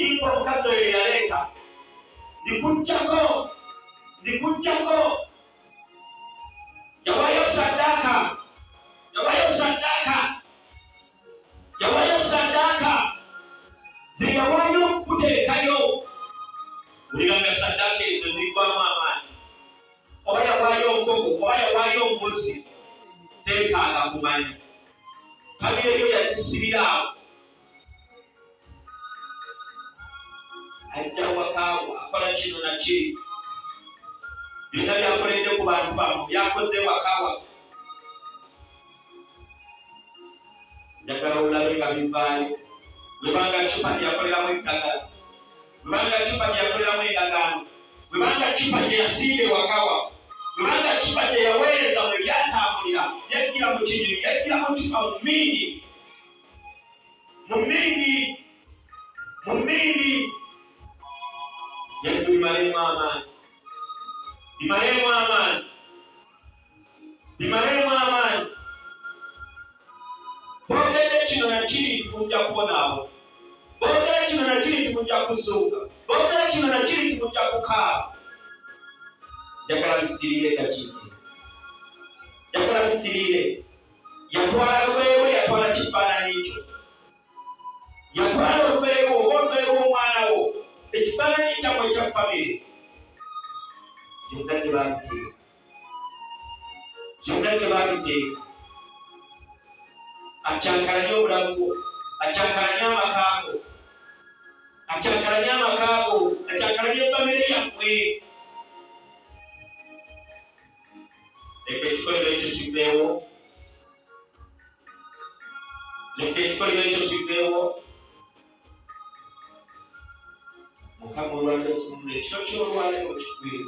ingo omukazi oyo yaleka ndikujjako yawayo saddaaka zeyawayo okuteekayo buliganga saddaaka ezo zigwamu amaanyi oba yawayo nkogo oba yawayo mbuzi zeetaaga kumanya famire eyo yazisibiraawo ajja wakaawo akola kino nakiri byonna byakoledde ku bantu bamu byakoze wakaawa njagala olabe nga bivaayo webanga cupa gyeyakoleramu eddagala webanga cupa gyeyakoleramu endagaano webanga cupa gyeyasimba ewakawa webanga cupa gyeyaweereza mwe byatambulira yajjira mu kinyonyi yajjira mu cupa mu mmindi Yezu bimalemu amaanyi boogedde kino nakiri tukujja kubonaabo boogera kino nakiri tukujja kuzuuka boogera kino nakiri tukujja kukaaba njagala bisiriire yatwala lwewe yatwala kifaananyi kyo yatwala olugere lw'omwana wo ekifaananyi kyamwe ekya famire byonna gye babiteeka acyankalanye obulamu bwo acyankalanye amakago acyankalanye famire yammwe leka ekikolero ekyo kiveewo mukama olwaliro osumulule ekiro ky'olwaliro kikwiru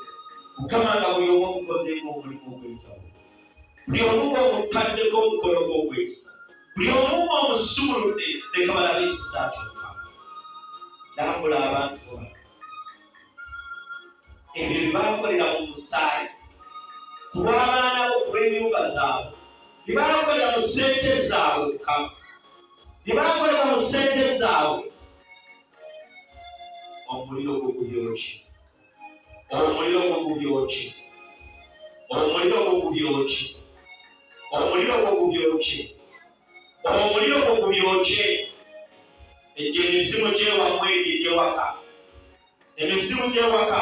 mukama nga buli omu omukozeemu omulimu ogw'ekitabo buli omu omutaddeko omukolo gw'ogwekisa buli omu omusumuludde leka balabe ekisa ky'omukama lambula abantu boba ebyo byebakolera mu musaayi ku lw'abaana bo ku lw'ennyumba zaabwe byebakolera mu ssente zaabwe mukama byebakolera mu ssente zaabwe omuliro gwo gubyokye egyo emizimu gy'ewammwe emizimu gy'ewaka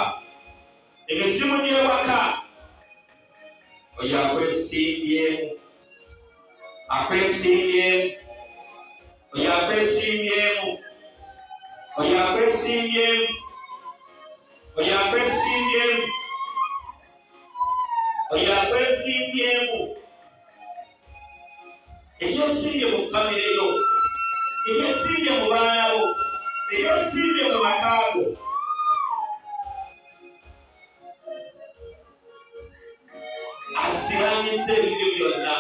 oyo akwesimbyeemu ebyosimbye mu famire yo ebyosimbye mu baana bo ebyosimbye mu makaago asiranyiza ebibyo byonna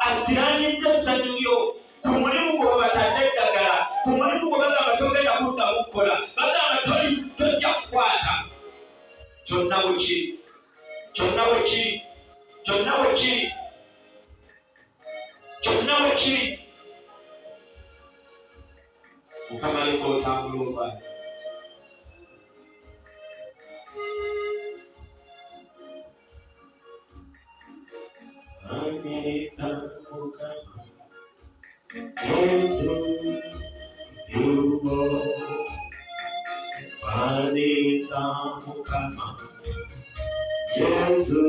asiranyiza essanyu lyo ku mulimu gwe batadde eddagala ku mulimu gwe bagamba togenda kuddamu kukola bagamba tojja kukwata kyonna bwe kiri mukama leka otambula ovayo Yezu